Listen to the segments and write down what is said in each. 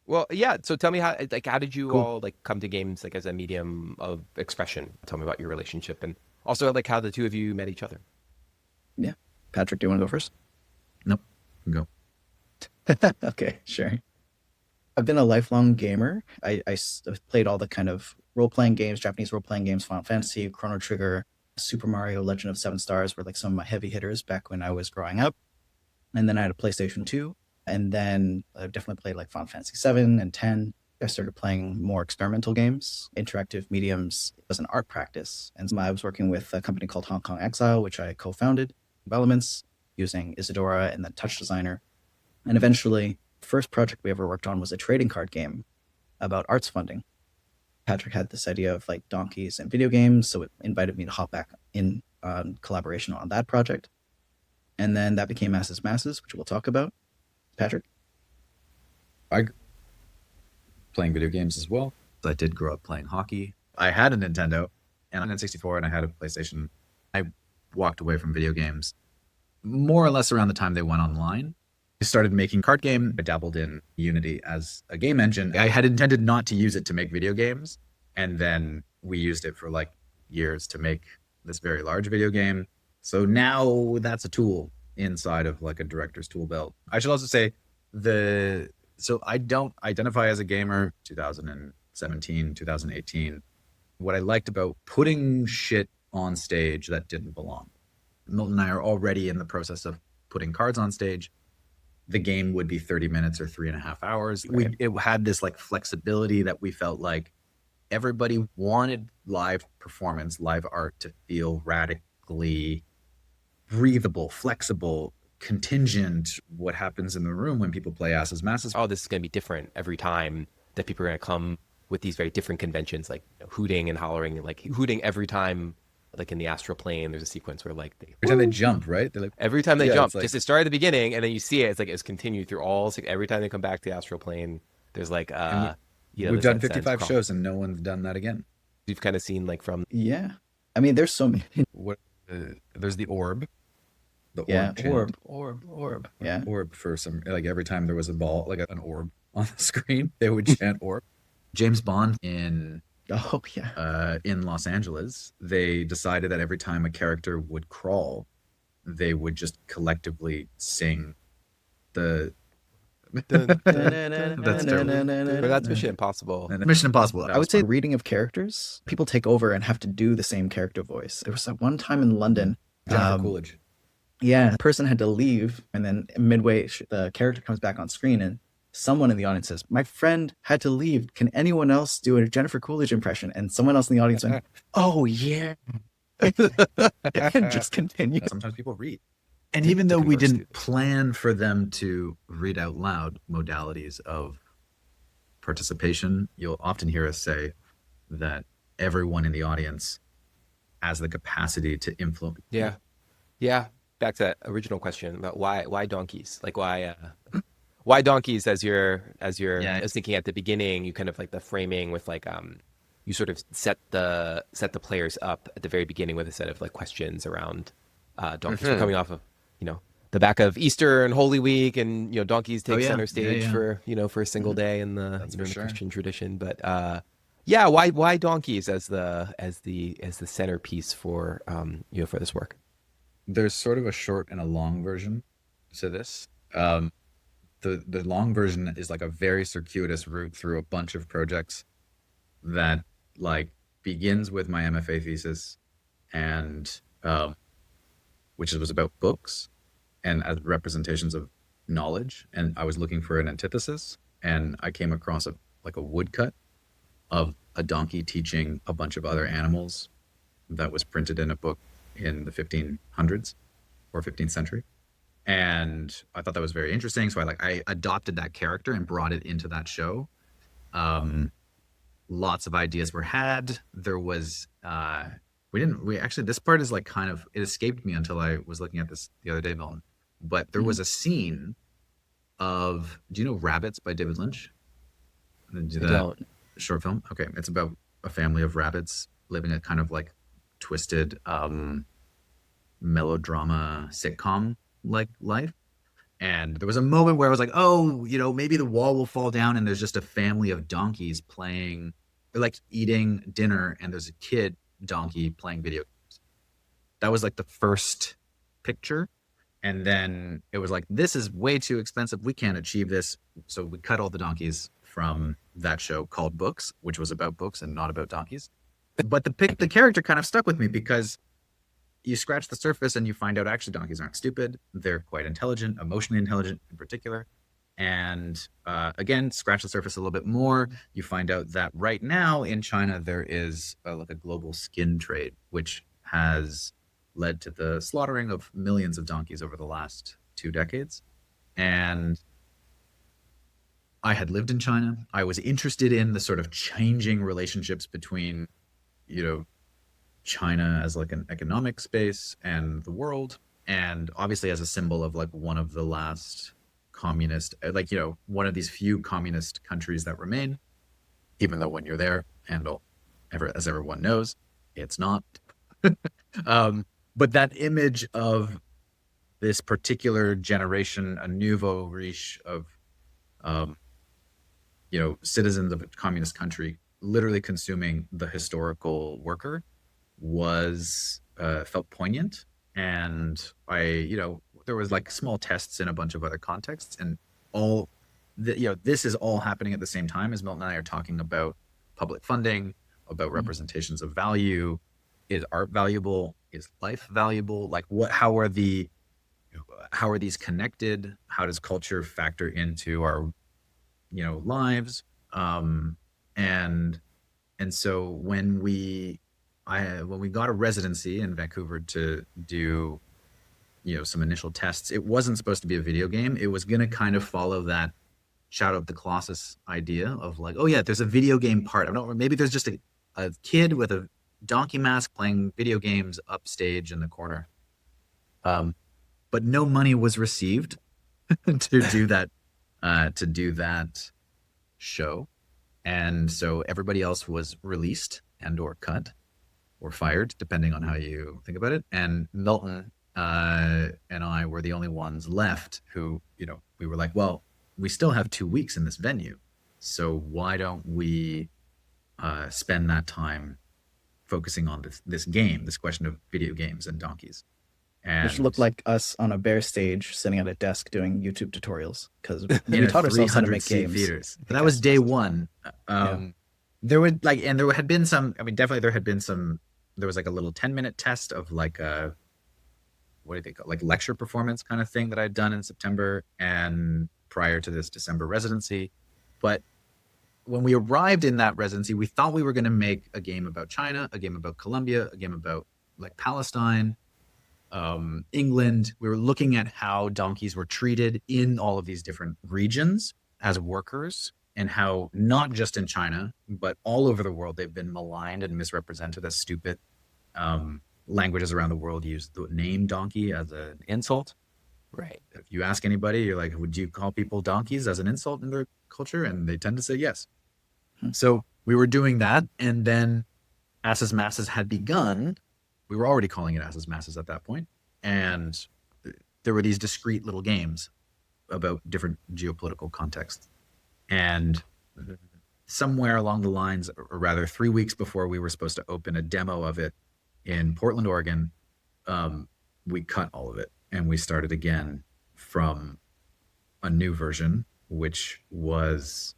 Well, yeah. So tell me how did you Cool. all like come to games like as a medium of expression? Tell me about your relationship and also like how the two of you met each other. Yeah. Patrick, do you want to go first? Nope. Go. Okay, sure. I've been a lifelong gamer. I've played all the kind of role playing games, Japanese role playing games, Final Fantasy, Chrono Trigger, Super Mario, Legend of Seven Stars were like some of my heavy hitters back when I was growing up. And then I had a PlayStation 2. And then I definitely played like Final Fantasy 7 and 10. I started playing more experimental games, interactive mediums as an art practice. And so I was working with a company called Hong Kong Exile, which I co founded, Elements, using Isadora and then Touch Designer. And eventually, the first project we ever worked on was a trading card game about arts funding. Patrick had this idea of like donkeys and video games, so it invited me to hop back in collaboration on that project. And then that became Asses, which we'll talk about. Patrick? I playing video games as well. I did grow up playing hockey. I had a Nintendo and an N64 and I had a PlayStation. I walked away from video games more or less around the time they went online. I started making card game. I dabbled in Unity as a game engine. I had intended not to use it to make video games. And then we used it for like years to make this very large video game. So now that's a tool inside of like a director's tool belt. I should also say so I don't identify as a gamer 2017, 2018. What I liked about putting shit on stage that didn't belong. Milton and I are already in the process of putting cards on stage. The game would be 30 minutes or 3.5 hours. Right. It had this like flexibility that we felt like everybody wanted live performance, live art to feel radically breathable, flexible, contingent. What happens in the room when people play asses, masses? Oh, this is going to be different every time that people are going to come with these very different conventions, like hooting and hollering, and like hooting every time, like in the astral plane. There's a sequence where like Every time they jump, right? They're like, every time they yeah, jump, it's like, just it started at the beginning, and then you see it. It's like it's continued through all. Every time they come back to the astral plane, there's like and we've this done sense 55 across. shows and no one's done that again. You've kind of seen like from Yeah. I mean, there's so many. What? There's the orb, the Yeah. orb chant. Orb. Yeah. Orb for some, like every time there was a ball, like an orb on the screen, they would chant orb. James Bond Oh, yeah. in Los Angeles, they decided that every time a character would crawl, they would just collectively sing the that's terrible. but that's Mission Impossible. And Mission Impossible. I would say reading of characters, people take over and have to do the same character voice. There was that one time in London. Jennifer Coolidge. Yeah, the person had to leave, and then midway, the character comes back on screen, and someone in the audience says, "My friend had to leave. Can anyone else do a Jennifer Coolidge impression?" And someone else in the audience went, "Oh yeah," and just continue. Sometimes people read. And even though we didn't plan for them to read out loud modalities of participation, you'll often hear us say that everyone in the audience has the capacity to influence. Yeah, yeah. Back to that original question about why donkeys? Like why donkeys as you're Yeah. I was thinking at the beginning, you kind of like the framing with like you sort of set the players up at the very beginning with a set of like questions around donkeys. We're coming off of the back of Easter and Holy Week, and donkeys take center stage for for a single day in the That's in for the sure. Christian tradition. But yeah, why donkeys as the centerpiece for for this work? There's sort of a short and a long version to this. The long version is like a very circuitous route through a bunch of projects that like begins with my MFA thesis, and which was about books and as representations of knowledge. And I was looking for an antithesis, and I came across a woodcut of a donkey teaching a bunch of other animals that was printed in a book in the 1500s or 15th century. And I thought that was very interesting. So I adopted that character and brought it into that show. Lots of ideas were had. There was, we actually, this part is like kind of, it escaped me until I was looking at this the other day, Milton. But there was a scene of, do you know Rabbits by David Lynch? Do that don't. short film? Okay. It's about a family of rabbits living a kind of like twisted melodrama sitcom like life. And there was a moment where I was like, oh, maybe the wall will fall down and there's just a family of donkeys playing, they're like eating dinner, and there's a kid donkey playing video games. That was like the first picture. And then it was like, this is way too expensive. We can't achieve this. So we cut all the donkeys from that show called Books, which was about books and not about donkeys. But the character kind of stuck with me because you scratch the surface and you find out actually donkeys aren't stupid. They're quite intelligent, emotionally intelligent in particular. And again, scratch the surface a little bit more. You find out that right now in China, there is like a global skin trade, which has led to the slaughtering of millions of donkeys over the last 2 decades. And I had lived in China. I was interested in the sort of changing relationships between, China as like an economic space and the world. And obviously as a symbol of like one of the last communist, like, one of these few communist countries that remain, even though when you're there, and as everyone knows, it's not. But that image of this particular generation, a nouveau riche of, citizens of a communist country, literally consuming the historical worker, was felt poignant. And there was like small tests in a bunch of other contexts, and this is all happening at the same time as Milton and I are talking about public funding, about representations of value. Is art valuable? Is life valuable? Like how are these connected? How does culture factor into our, lives? And so when we got a residency in Vancouver to do, some initial tests, it wasn't supposed to be a video game. It was going to kind of follow that Shadow of the Colossus idea of like, oh yeah, there's a video game part. I don't know, maybe there's just a kid with a donkey mask playing video games upstage in the corner. But no money was received to do that show. And so everybody else was released and or cut or fired, depending on how you think about it. And Milton and I were the only ones left who, we were like, well, we still have 2 weeks in this venue. So why don't we spend that time focusing on this game, this question of video games and donkeys? And which looked like us on a bare stage sitting at a desk doing YouTube tutorials, because we taught ourselves how to make games. Theaters. That was day one. There would and there had been some, definitely there had been some, there was like a little 10-minute test of like a, what do they call, like lecture performance kind of thing that I'd done in September and prior to this December residency. But when we arrived in that residency, we thought we were going to make a game about China, a game about Colombia, a game about like Palestine, England. We were looking at how donkeys were treated in all of these different regions as workers, and how not just in China, but all over the world, they've been maligned and misrepresented as stupid. Languages around the world use the name donkey as an insult. Right. If you ask anybody, you're like, would you call people donkeys as an insult in their culture? And they tend to say yes. So we were doing that. And then Asses.masses had begun. We were already calling it Asses.masses at that point. And there were these discrete little games about different geopolitical contexts. And somewhere along the lines, or rather 3 weeks before we were supposed to open a demo of it in Portland, Oregon, we cut all of it. And we started again from a new version, which was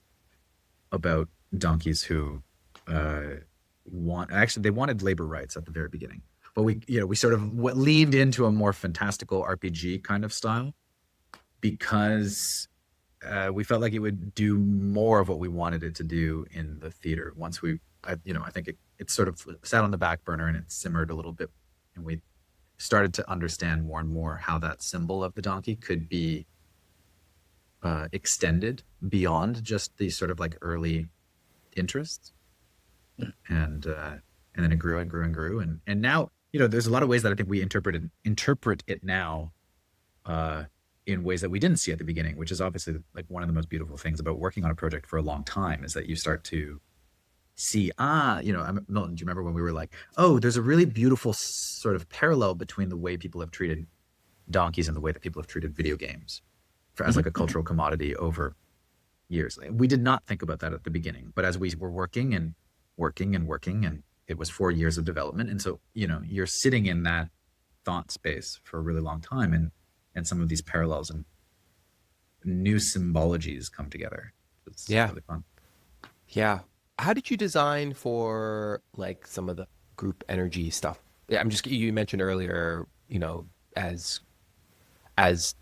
about donkeys who they wanted labor rights at the very beginning. But we sort of leaned into a more fantastical RPG kind of style, because we felt like it would do more of what we wanted it to do in the theater. Once I think it sort of sat on the back burner and it simmered a little bit, and we started to understand more and more how that symbol of the donkey could be extended beyond just these sort of like early interests. And then it grew and grew and grew. And now, there's a lot of ways that I think we interpret it now in ways that we didn't see at the beginning, which is obviously like one of the most beautiful things about working on a project for a long time, is that you start to see, Milton, do you remember when we were like, oh, there's a really beautiful sort of parallel between the way people have treated donkeys and the way that people have treated video games. as like a cultural commodity over years. We did not think about that at the beginning, but as we were working and working and working, and it was 4 years of development, and so you're sitting in that thought space for a really long time, and some of these parallels and new symbologies come together. It's Yeah. really fun. Yeah. How did you design for like some of the group energy stuff? Yeah, you mentioned earlier, as as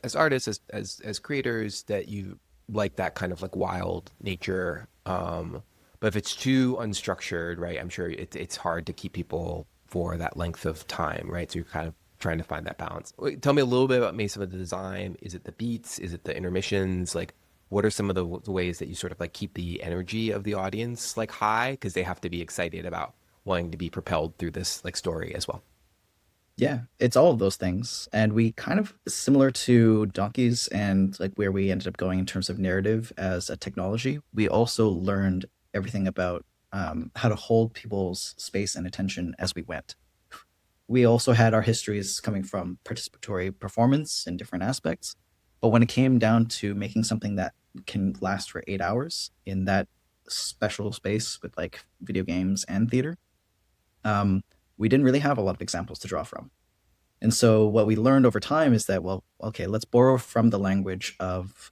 as artists, as creators, that you like that kind of like wild nature. But if it's too unstructured, right, I'm sure it's hard to keep people for that length of time, right? So you're kind of trying to find that balance. Wait, tell me a little bit about maybe some of the design. Is it the beats? Is it the intermissions? Like, what are some of the ways that you sort of like keep the energy of the audience like high, because they have to be excited about wanting to be propelled through this like story as well? Yeah, it's all of those things. And we kind of similar to donkeys and like where we ended up going in terms of narrative as a technology, we also learned everything about how to hold people's space and attention as we went. We also had our histories coming from participatory performance in different aspects. But when it came down to making something that can last for 8 hours in that special space with like video games and theater, um, we didn't really have a lot of examples to draw from. And so what we learned over time is that, well, okay, let's borrow from the language of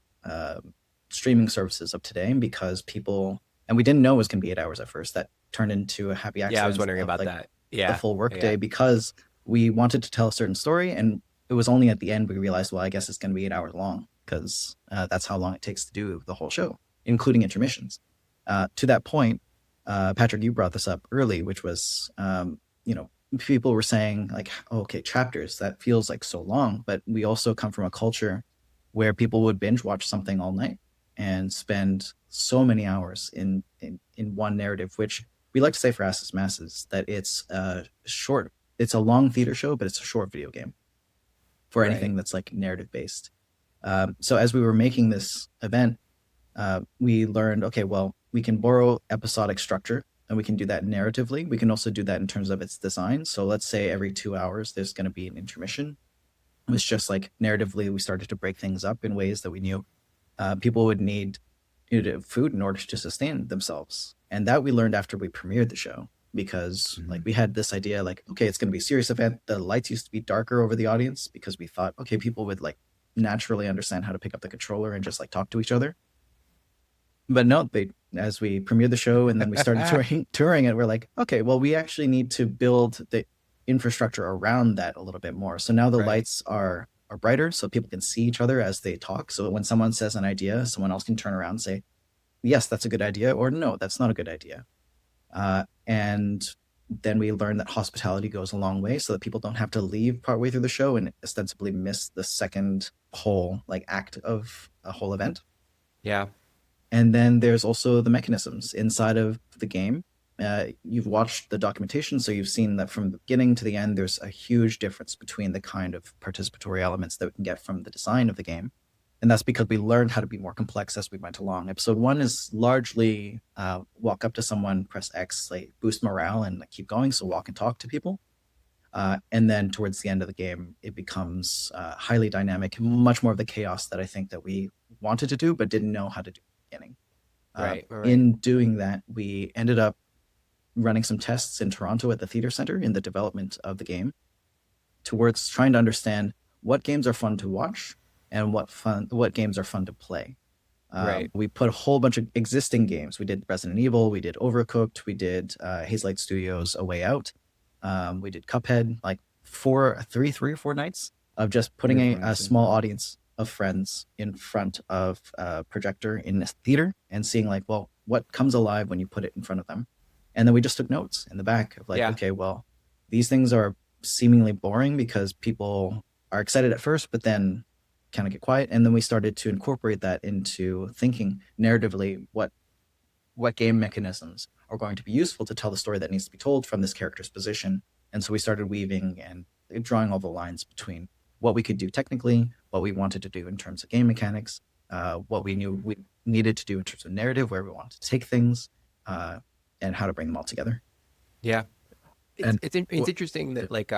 streaming services of today, because people, and we didn't know it was going to be 8 hours at first. That turned into a happy Yeah, I was accident wondering of about like that. the Yeah. full Yeah. workday, because we wanted to tell a certain story. And it was only at the end we realized, well, I guess it's going to be 8 hours long, because that's how long it takes to do the whole show, including intermissions. To that point, Patrick, you brought this up early, which was, people were saying like, oh, okay, chapters, that feels like so long. But we also come from a culture where people would binge watch something all night and spend so many hours in one narrative, which we like to say for asses.masses that it's short. It's a long theater show, but it's a short video game for Right. anything that's like narrative based. So as we were making this event, we learned, okay, well, we can borrow episodic structure and we can do that narratively. We can also do that in terms of its design. So let's say every 2 hours, there's going to be an intermission. It was just like narratively, we started to break things up in ways that we knew people would need food in order to sustain themselves. And that we learned after we premiered the show, because like we had this idea like, okay, it's going to be a serious event. The lights used to be darker over the audience because we thought, okay, people would like naturally understand how to pick up the controller and just like talk to each other. But no, as we premiered the show and then we started touring it, we're like, okay, well, we actually need to build the infrastructure around that a little bit more. So now the Right. lights are brighter, so people can see each other as they talk. So when someone says an idea, someone else can turn around and say, yes, that's a good idea, or no, that's not a good idea. And then we learned that hospitality goes a long way, so that people don't have to leave partway through the show and ostensibly miss the second whole like act of a whole event. Yeah. And then there's also the mechanisms inside of the game. You've watched the documentation, so you've seen that from the beginning to the end, there's a huge difference between the kind of participatory elements that we can get from the design of the game. And that's because we learned how to be more complex as we went along. Episode 1 is largely walk up to someone, press X, like boost morale, and like, keep going. So walk and talk to people. And then towards the end of the game, it becomes highly dynamic, much more of the chaos that I think that we wanted to do, but didn't know how to do at the beginning. Right. Right. In doing that, we ended up running some tests in Toronto at the Theatre Centre in the development of the game, towards trying to understand what games are fun to watch and what games are fun to play. Right. We put a whole bunch of existing games. We did Resident Evil, we did Overcooked, we did Hazelight Studios' A Way Out, we did Cuphead, like three or four nights of just putting a small audience of friends in front of a projector in a theater and seeing like, well, what comes alive when you put it in front of them. And then we just took notes in the back of like, Yeah. okay, well, these things are seemingly boring because people are excited at first, but then kind of get quiet. And then we started to incorporate that into thinking narratively what game mechanisms are going to be useful to tell the story that needs to be told from this character's position. And so we started weaving and drawing all the lines between what we could do technically, what we wanted to do in terms of game mechanics, what we knew we needed to do in terms of narrative, where we wanted to take things, and how to bring them all together. Yeah. And It's interesting that like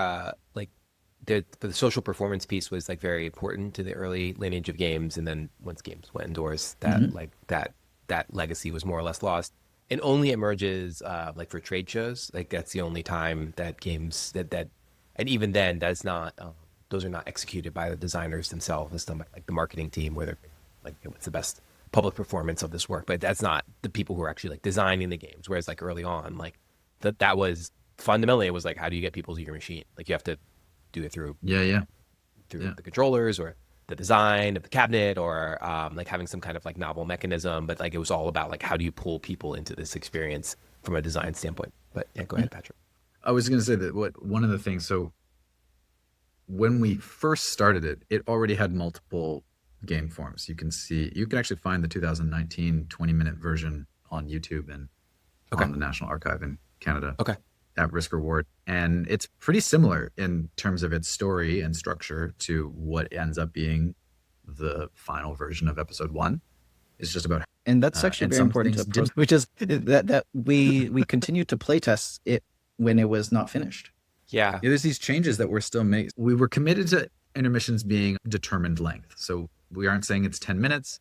the social performance piece was like very important to the early lineage of games, and then once games went indoors, Mhm. that legacy was more or less lost. It only emerges like for trade shows. Like that's the only time that games and even then, that's not those are not executed by the designers themselves. It's done by like the marketing team, where they're like, what's the best public performance of this work? But that's not the people who are actually like designing the games. Whereas like early on, like that was fundamentally, it was like, how do you get people to your machine? Like you have to do it through Yeah, yeah, yeah. the controllers or the design of the cabinet, or like having some kind of like novel mechanism. But like it was all about like, how do you pull people into this experience from a design standpoint? But yeah, go ahead, Patrick. I was going to say that one of the things. So when we first started it, it already had multiple game forms. You can actually find the 2019 20-minute version on YouTube and Okay. on the National Archive in Canada. Okay. At risk reward, and it's pretty similar in terms of its story and structure to what ends up being the final version of episode 1. It's just about And that's actually and very some important things to didn't. which is that we continued to playtest it when it was not finished. Yeah. Yeah, there's these changes that we're still making. We were committed to intermissions being determined length, so we aren't saying it's 10 minutes.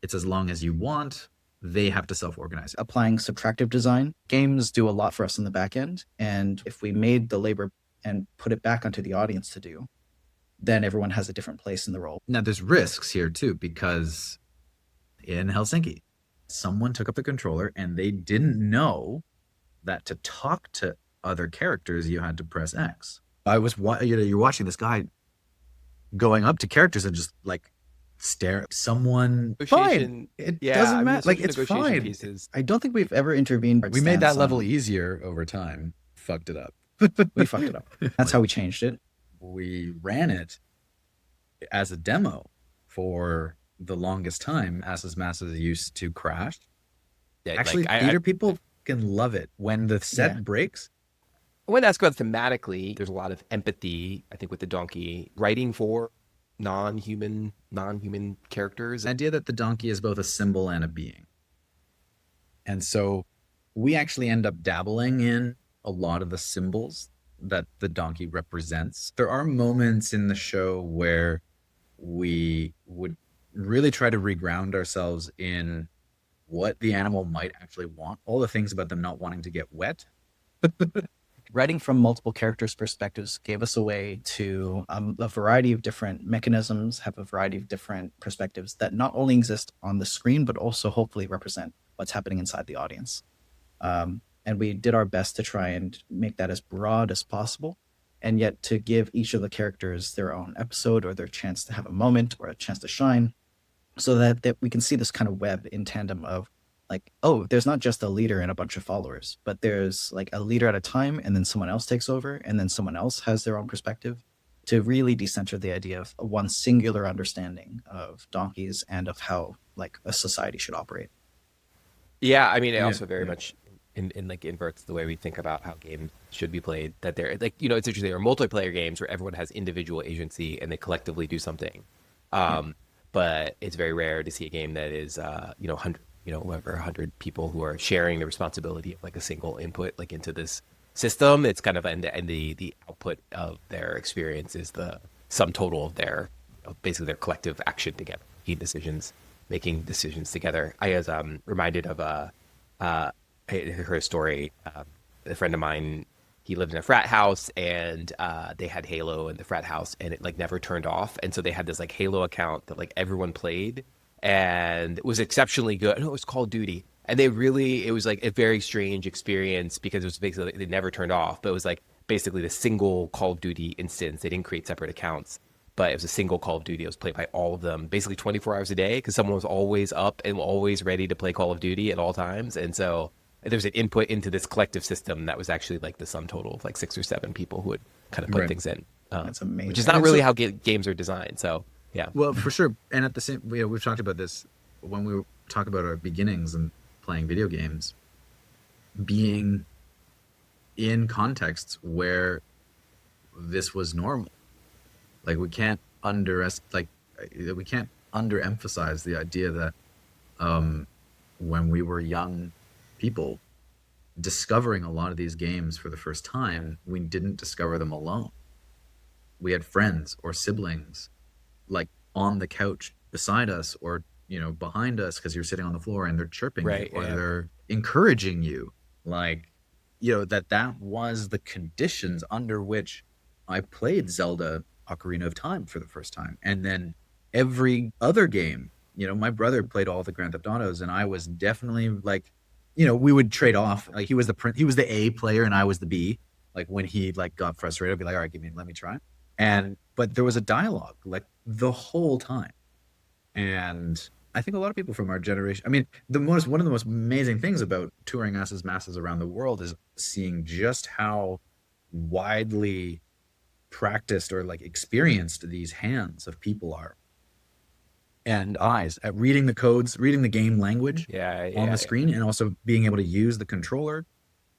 It's as long as you want. They have to self-organize it. Applying subtractive design, games do a lot for us in the back end. And if we made the labor and put it back onto the audience to do, then everyone has a different place in the role. Now, there's risks here too, because in Helsinki, someone took up the controller and they didn't know that to talk to other characters, you had to press X. You're watching this guy going up to characters and just like stare at someone. Fine. It doesn't matter. Like, it's fine. Pieces. I don't think we've ever intervened. We made that level easier over time. Fucked it up. We fucked it up. That's how we changed it. We ran it as a demo for the longest time. Asses.masses used to crash. Yeah, actually, like, theater people can love it when the set breaks. I want to ask about thematically. There's a lot of empathy, I think, with the donkey writing for non-human characters. The idea that the donkey is both a symbol and a being. And so we actually end up dabbling in a lot of the symbols that the donkey represents. There are moments in the show where we would really try to reground ourselves in what the animal might actually want. All the things about them not wanting to get wet. Writing from multiple characters' perspectives gave us a way to a variety of different mechanisms, have a variety of different perspectives that not only exist on the screen, but also hopefully represent what's happening inside the audience. And we did our best to try and make that as broad as possible, and yet to give each of the characters their own episode or their chance to have a moment or a chance to shine, so that we can see this kind of web in tandem of, like, oh, there's not just a leader and a bunch of followers, but there's like a leader at a time, and then someone else takes over, and then someone else has their own perspective, to really decenter the idea of one singular understanding of donkeys and of how like a society should operate. Yeah, I mean, it also very much in like inverts the way we think about how games should be played. That they're like, it's interesting. There are multiplayer games where everyone has individual agency and they collectively do something. But it's very rare to see a game that is, 100 people who are sharing the responsibility of like a single input like into this system. It's kind of, and the output of their experience is the sum total of their, basically their collective action together, making decisions together. I was reminded of I heard a story. A friend of mine, he lived in a frat house, and they had Halo in the frat house, and it like never turned off. And so they had this like Halo account that like everyone played, and it was exceptionally good. No, it was Call of Duty, and it was like a very strange experience because it was basically they never turned off, but it was like basically the single Call of Duty instance. They didn't create separate accounts, but it was a single Call of Duty. It was played by all of them, basically 24 hours a day, because someone was always up and always ready to play Call of Duty at all times. And so there was an input into this collective system that was actually like the sum total of like 6 or 7 people who would kind of put things in. That's amazing. Which is not really how games are designed. So, yeah. Well, for sure. And at the same, we've talked about this when we talk about our beginnings and playing video games, being in contexts where this was normal. Like we can't underemphasize the idea that when we were young people discovering a lot of these games for the first time, we didn't discover them alone. we had friends or siblings like on the couch beside us, or behind us, because you're sitting on the floor and they're chirping you Right. or Yeah. they're encouraging you, like that was the conditions under which I played Zelda Ocarina of Time for the first time. And then every other game, my brother played all the Grand Theft Autos, and I was definitely like, we would trade off. Like he was the A player and I was the B. Like when he like got frustrated, I'd be like, all right, let me try. And but there was a dialogue like the whole time. And I think a lot of people from our generation, I mean, one of the most amazing things about touring masses around the world is seeing just how widely practiced or like experienced these hands of people are, and eyes at reading the codes, reading the game language Yeah. on the Yeah. screen, and also being able to use the controller.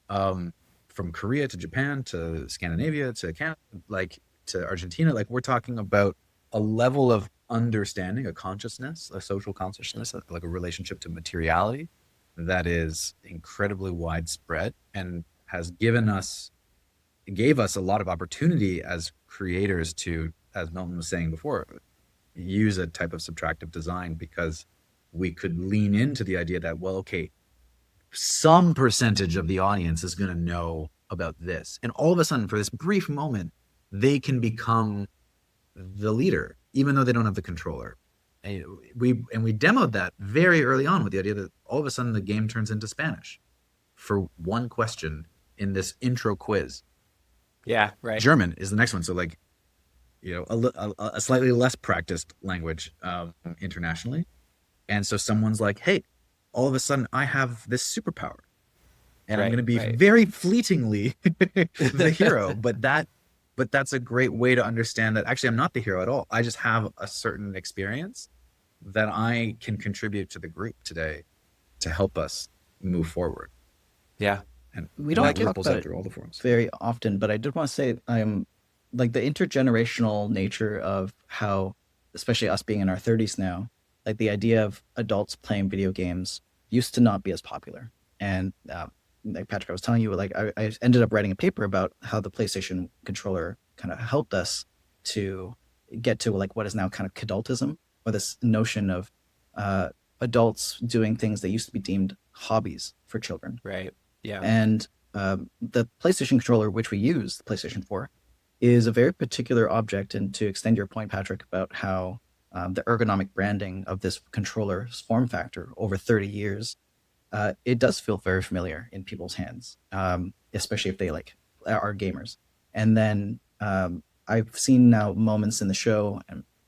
Um, from Korea to Japan to Scandinavia to Canada, like to Argentina, like we're talking about a level of understanding, a consciousness, a social consciousness, like a relationship to materiality that is incredibly widespread and gave us a lot of opportunity as creators to, as Milton was saying before, use a type of subtractive design, because we could lean into the idea that, well, okay, some percentage of the audience is going to know about this. And all of a sudden, for this brief moment, they can become the leader, even though they don't have the controller. And we demoed that very early on with the idea that all of a sudden the game turns into Spanish for one question in this intro quiz. Yeah. Right. German is the next one. So like, a slightly less practiced language internationally. And so someone's like, hey, all of a sudden I have this superpower and I'm Right. going to be Right. very fleetingly the hero. But that's a great way to understand that actually I'm not the hero at all. I just have a certain experience that I can contribute to the group today to help us move forward. Yeah. We And don't that talk ripples about out it through all the forms. very often, but I did want to say I'm like the intergenerational nature of how, especially us being in our 30s now, like the idea of adults playing video games used to not be as popular. And like Patrick, I was telling you, like I ended up writing a paper about how the PlayStation controller kind of helped us to get to like what is now kind of kidultism, or this notion of uh, adults doing things that used to be deemed hobbies for children. Right. Yeah. And the PlayStation controller, which we use, the PlayStation 4, is a very particular object. And to extend your point, Patrick, about how the ergonomic branding of this controller's form factor over 30 years, it does feel very familiar in people's hands, especially if they like are gamers. And then I've seen now moments in the show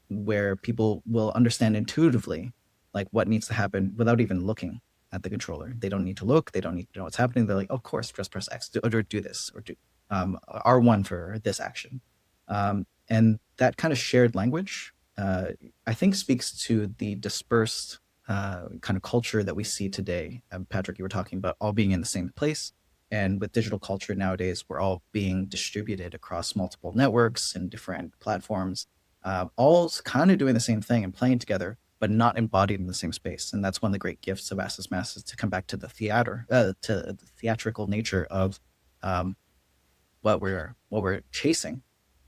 where people will understand intuitively like what needs to happen without even looking at the controller. They don't need to look. They don't need to know what's happening. They're like, oh, of course, just press X or do this, or do R1 for this action. And that kind of shared language, I think, speaks to the dispersed kind of culture that we see today. Patrick, you were talking about all being in the same place. And with digital culture nowadays, we're all being distributed across multiple networks and different platforms, all kind of doing the same thing and playing together, but not embodied in the same space. And that's one of the great gifts of asses.masses, to come back to the to the theatrical nature of what we're chasing.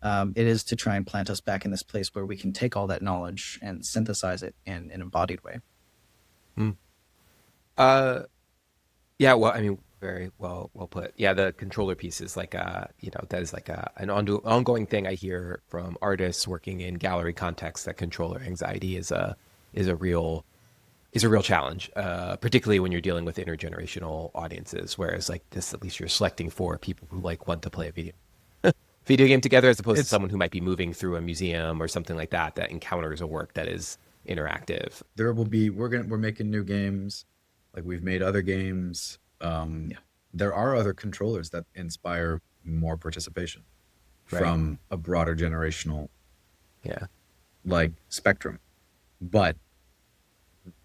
It is to try and plant us back in this place where we can take all that knowledge and synthesize it in an embodied way. Mm. Uh, yeah. Well, I mean, very well put. Yeah, the controller piece is like that is like an ongoing thing I hear from artists working in gallery context, that controller anxiety is a real challenge, particularly when you're dealing with intergenerational audiences. Whereas like this, at least you're selecting for people who like want to play a video game together, as opposed to someone who might be moving through a museum or something like that encounters a work that is interactive. There will be we're making new games, like we've made other games. There are other controllers that inspire more participation from a broader generational like spectrum. But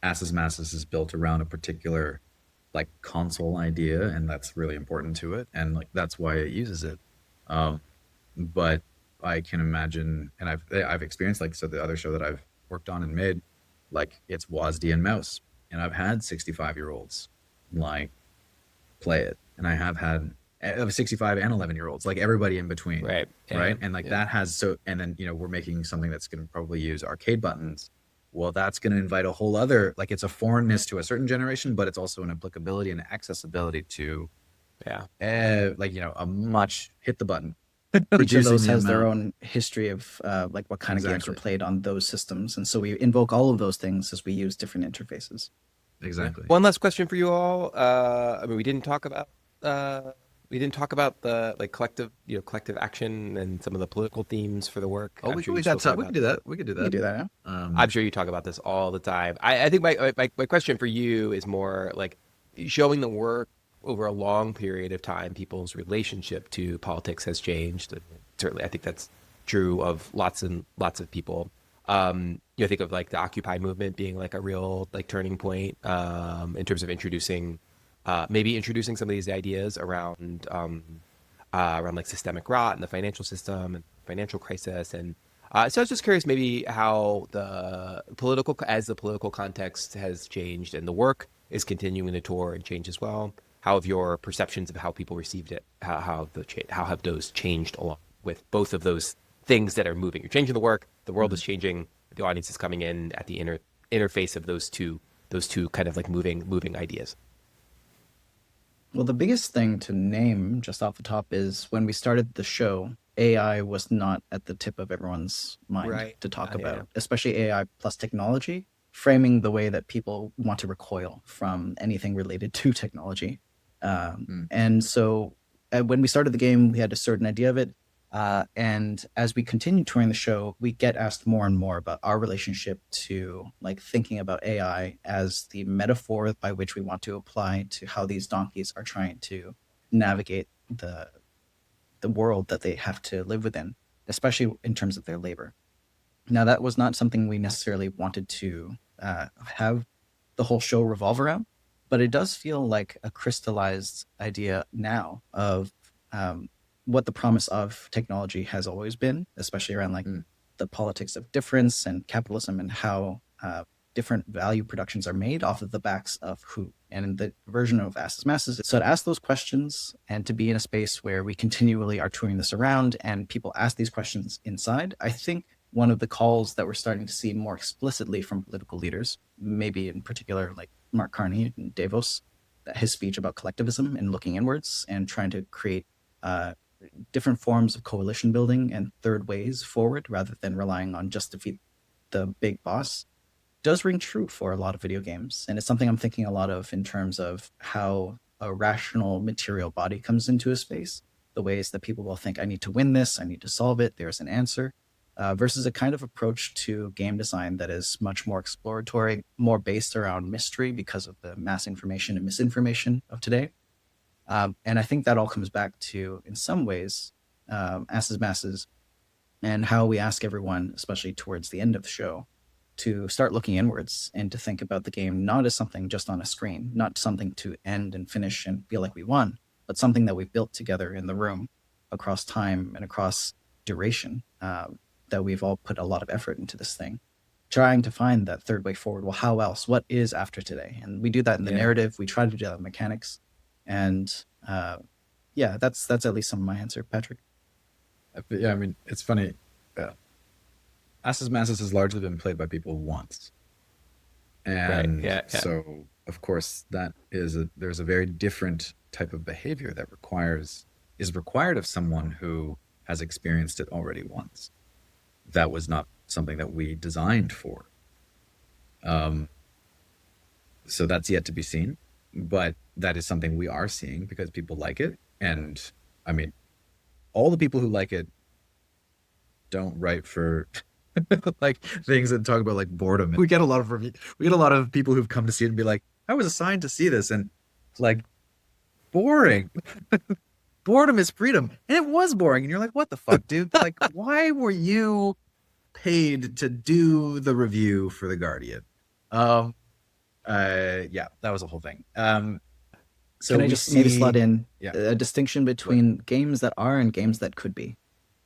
asses.masses is built around a particular like console idea, and that's really important to it, and like that's why it uses it. But I can imagine, and I've experienced, like, so the other show that I've worked on and made, like it's WASD and mouse, and I've had 65-year-olds like play it, and I have had, of 65 and 11-year-olds, like everybody in between. Right. Right. And like that has and then, we're making something that's going to probably use arcade buttons. Well, that's going to invite a whole other, like it's a foreignness to a certain generation, but it's also an applicability and accessibility to, a much hit the button. Each of those the has their amount. own history of like what kind of games were Exactly. played on those systems, and so we invoke all of those things as we use different interfaces. Exactly. One last question for you all. I mean, we didn't talk about the like collective action and some of the political themes for the work. Oh, I'm we sure you've got spoken time. We about can do that. that. We could do You can that. do that. Yeah? I'm sure you talk about this all the time. I think my question for you is more like showing the work over a long period of time, people's relationship to politics has changed. And certainly, I think that's true of lots and lots of people. Think of like the Occupy movement being like a real like turning point in terms of maybe introducing some of these ideas around like systemic rot and the financial system and financial crisis. And so I was just curious maybe how as the political context has changed and the work is continuing to tour and change as well, how have your perceptions of how people received it, how have those changed along with both of those things that are moving? You're changing the work, the world is changing, the audience is coming in at the interface of those two kind of like moving ideas. Well, the biggest thing to name just off the top is when we started the show, AI was not at the tip of everyone's mind Right. to talk Yeah. about, especially AI plus technology, framing the way that people want to recoil from anything related to technology. And so when we started the game, we had a certain idea of it. And as we continue touring the show, we get asked more and more about our relationship to like thinking about AI as the metaphor by which we want to apply to how these donkeys are trying to navigate the world that they have to live within, especially in terms of their labor. Now, that was not something we necessarily wanted to have the whole show revolve around, but it does feel like a crystallized idea now of what the promise of technology has always been, especially around like the politics of difference and capitalism and how different value productions are made off of the backs of who. And in the version of asses.masses, so to ask those questions and to be in a space where we continually are touring this around and people ask these questions inside, I think one of the calls that we're starting to see more explicitly from political leaders, maybe in particular like Mark Carney and Davos, his speech about collectivism and looking inwards and trying to create different forms of coalition building and third ways forward rather than relying on just defeat the big boss, does ring true for a lot of video games. And it's something I'm thinking a lot of in terms of how a rational material body comes into a space, the ways that people will think, I need to win this, I need to solve it, there's an answer, versus a kind of approach to game design that is much more exploratory, more based around mystery because of the mass information and misinformation of today. And I think that all comes back to, in some ways, asses.masses and how we ask everyone, especially towards the end of the show, to start looking inwards and to think about the game not as something just on a screen, not something to end and finish and feel like we won, but something that we've built together in the room across time and across duration, that we've all put a lot of effort into this thing, trying to find that third way forward. Well, how else? What is after today? And we do that in the narrative. We try to do that in mechanics. And that's at least some of my answer, Patrick. Yeah, I mean, it's funny. Asses.masses has largely been played by people once. And so, of course, there's a very different type of behavior that is required of someone who has experienced it already once. That was not something that we designed for. So that's yet to be seen. But that is something we are seeing because people like it. And I mean, all the people who like it don't write for like things that talk about like boredom. We get a lot of people who've come to see it and be like, I was assigned to see this, and like, boring. Boredom is freedom. And it was boring. And you're like, what the fuck, dude? Like, why were you paid to do the review for The Guardian? Yeah, that was a whole thing. So can I just maybe slot in Yeah. a distinction between games that are and games that could be?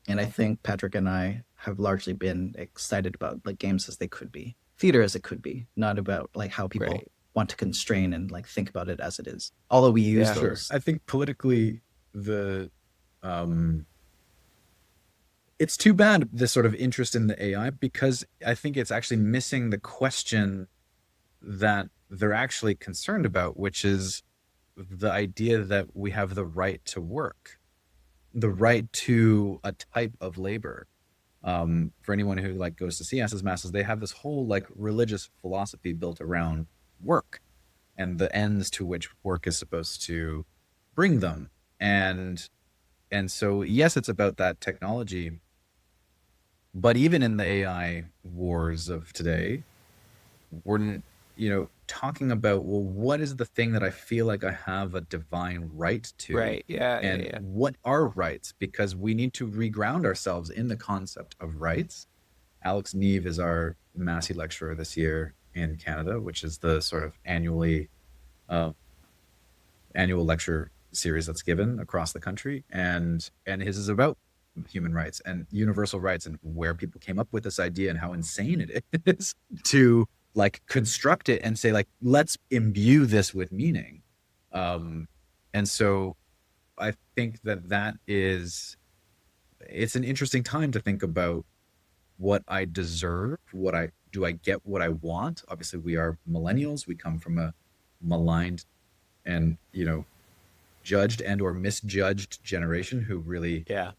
And I think Patrick and I have largely been excited about like games as they could be, theater as it could be, not about like how people want to constrain and like think about it as it is. Although we use those. I think politically, the it's too bad this sort of interest in the AI, because I think it's actually missing the question that they're actually concerned about, which is the idea that we have the right to work, the right to a type of labor. For anyone who like goes to see asses.masses, they have this whole like religious philosophy built around work and the ends to which work is supposed to bring them. And so yes, it's about that technology, but even in the AI wars of today, we're talking about, well, what is the thing that I feel like I have a divine right to, Right. Yeah. Yeah. and Yeah. what are rights? Because we need to reground ourselves in the concept of rights. Alex Neve is our Massey lecturer this year in Canada, which is the sort of uh, annual lecture series that's given across the country, and his is about human rights and universal rights, and where people came up with this idea and how insane it is to like construct it and say like, let's imbue this with meaning. And so I think that it's an interesting time to think about what I deserve, I get what I want. Obviously we are millennials, we come from a maligned and judged and or misjudged generation who really Yeah.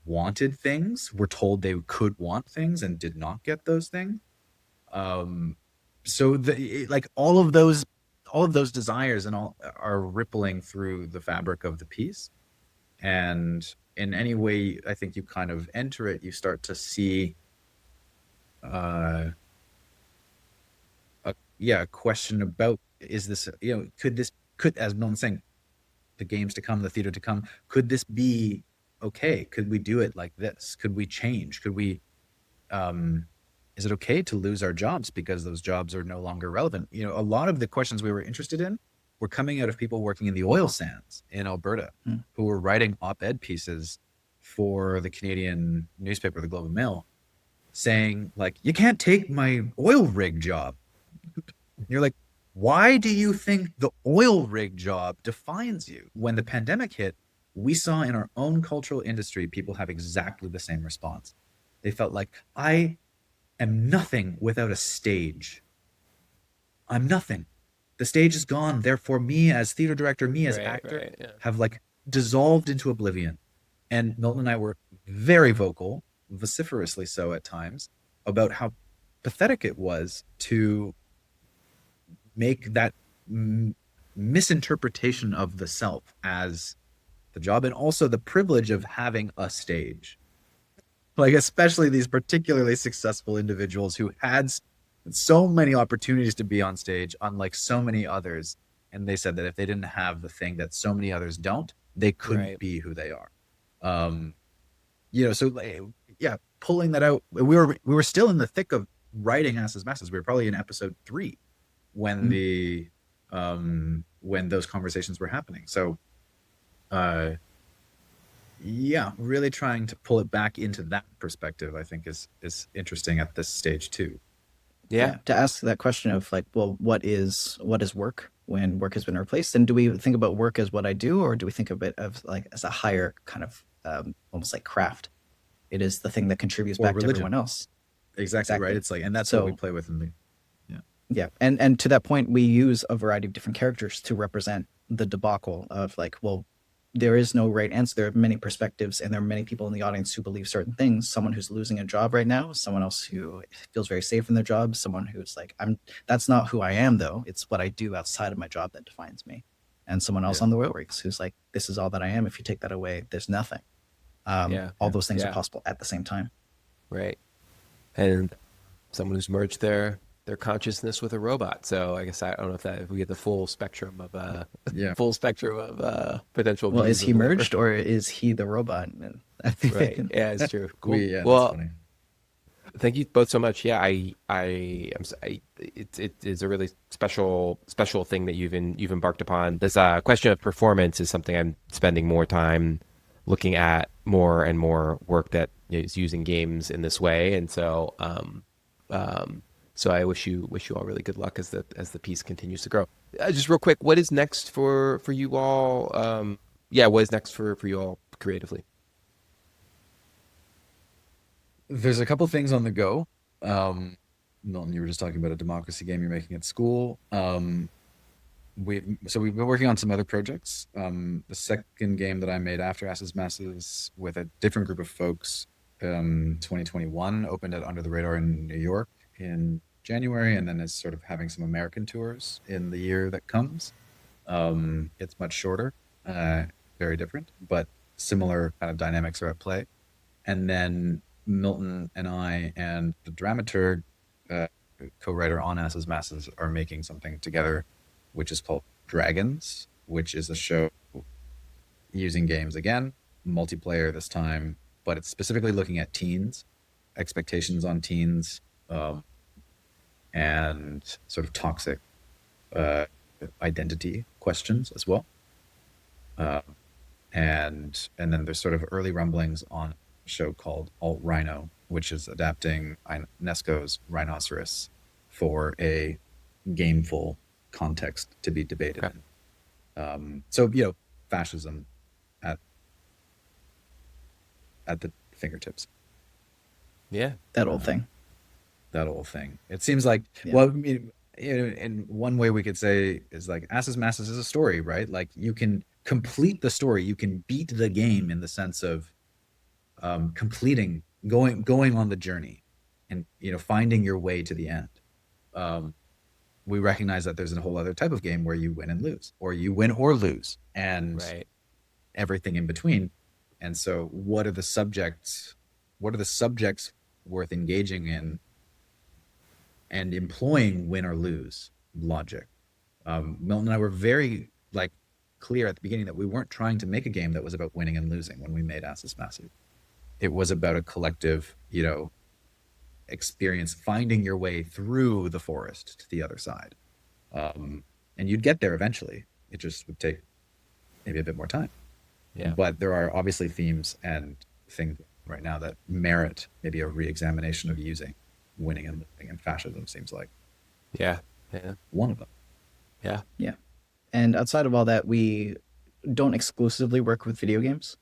wanted things, were told they could want things and did not get those things. um so like all of those desires and all are rippling through the fabric of the piece. And in any way I think you kind of enter it, you start to see uh a question about, is this, could, as Milton's saying, the games to come, the theater to come, could this be okay? Could we do it like this? Could we change? Could we, is it okay to lose our jobs because those jobs are no longer relevant? A lot of the questions we were interested in were coming out of people working in the oil sands in Alberta, who were writing op-ed pieces for the Canadian newspaper, the Globe and Mail, saying like, you can't take my oil rig job. And you're like, why do you think the oil rig job defines you? When the pandemic hit, we saw in our own cultural industry people have exactly the same response. They felt like, I am nothing without a stage. I'm nothing. The stage is gone. Therefore, me as theater director, me as actor, Yeah. have like dissolved into oblivion. And Milton and I were very vocal, vociferously so at times, about how pathetic it was to make that misinterpretation of the self as the job, and also the privilege of having a stage. Like, especially these particularly successful individuals who had so many opportunities to be on stage, unlike so many others. And they said that if they didn't have the thing that so many others don't, they couldn't be who they are. So yeah, pulling that out. We were still in the thick of writing asses.masses. We were probably in episode 3 when when those conversations were happening. So yeah, really trying to pull it back into that perspective, I think is interesting at this stage too. Yeah. To ask that question of like, well, what is work when work has been replaced? And do we think about work as what I do, or do we think of it as like as a higher kind of almost like craft? It is the thing that contributes back to everyone else. Exactly right. It's like, and that's what we play with in the and to that point, we use a variety of different characters to represent the debacle of like, well, there is no right answer. There are many perspectives, and there are many people in the audience who believe certain things. Someone who's losing a job right now, someone else who feels very safe in their job, someone who's like, that's not who I am though. It's what I do outside of my job that defines me. And someone else on the oil rigs who's like, this is all that I am. If you take that away, there's nothing. All those things are possible at the same time. Right. And someone who's merged their consciousness with a robot. So I guess I don't know if we get the full spectrum of potential. Well, is he merged or is he the robot? Right. Yeah, it's true. Cool. That's funny. Thank you both so much. Yeah, it is a really special thing that you've embarked upon. This question of performance is something I'm spending more time looking at, more and more work that is using games in this way. And so so I wish you all really good luck as the piece continues to grow. Just real quick, what is next for you all? yeah, what is next for you all creatively? There's a couple things on the go. Milton, you were just talking about a democracy game you're making at school. We've been working on some other projects. The second game that I made after Asses Masses with a different group of folks, 2021, opened at Under the Radar in New York in January, and then is sort of having some American tours in the year that comes. It's much shorter, very different, but similar kind of dynamics are at play. And then Milton and I and the dramaturg, uh, co-writer on Asses Masses, are making something together, which is called Dragons, which is a show using games again, multiplayer this time, but it's specifically looking at teens, expectations on teens, um, and sort of toxic uh, identity questions as well. Uh, and then there's sort of early rumblings on a show called Alt Rhino, which is adapting Nesco's Rhinoceros for a gameful context to be debated. Okay. So fascism at the fingertips. Yeah. That old thing. That whole thing. It seems like Yeah. well, I mean, in one way we could say is like Asses Masses is a story, right? Like you can complete the story, you can beat the game in the sense of completing, going on the journey, and finding your way to the end. Um, we recognize that there's a whole other type of game where you win and lose, or you win or lose, and Right. everything in between. And so, what are the subjects? What are the subjects worth engaging in and employing win or lose logic? Milton and I were very clear at the beginning that we weren't trying to make a game that was about winning and losing when we made Asses Massive. It was about a collective, experience, finding your way through the forest to the other side. And you'd get there eventually. It just would take maybe a bit more time. Yeah. But there are obviously themes and things right now that merit maybe a re-examination of using winning and losing, and fascism seems like Yeah. Yeah. one of them. Yeah. Yeah. And outside of all that, we don't exclusively work with video games.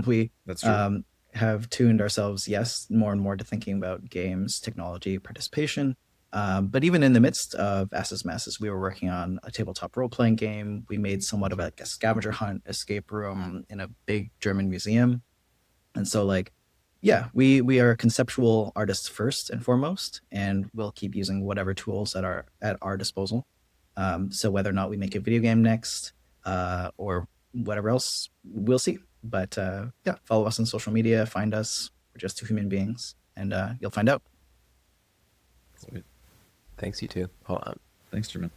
We That's true. have tuned ourselves, yes, more and more to thinking about games, technology, participation. But even in the midst of Asses Masses, we were working on a tabletop role playing game. We made somewhat of a scavenger hunt escape room in a big German museum. And so, yeah, we are conceptual artists first and foremost, and we'll keep using whatever tools that are at our disposal. So whether or not we make a video game next, or whatever else, we'll see. But yeah, follow us on social media, find us. We're just two human beings, and you'll find out. Sweet. Thanks, you too. Hold on. Thanks, Jermaine.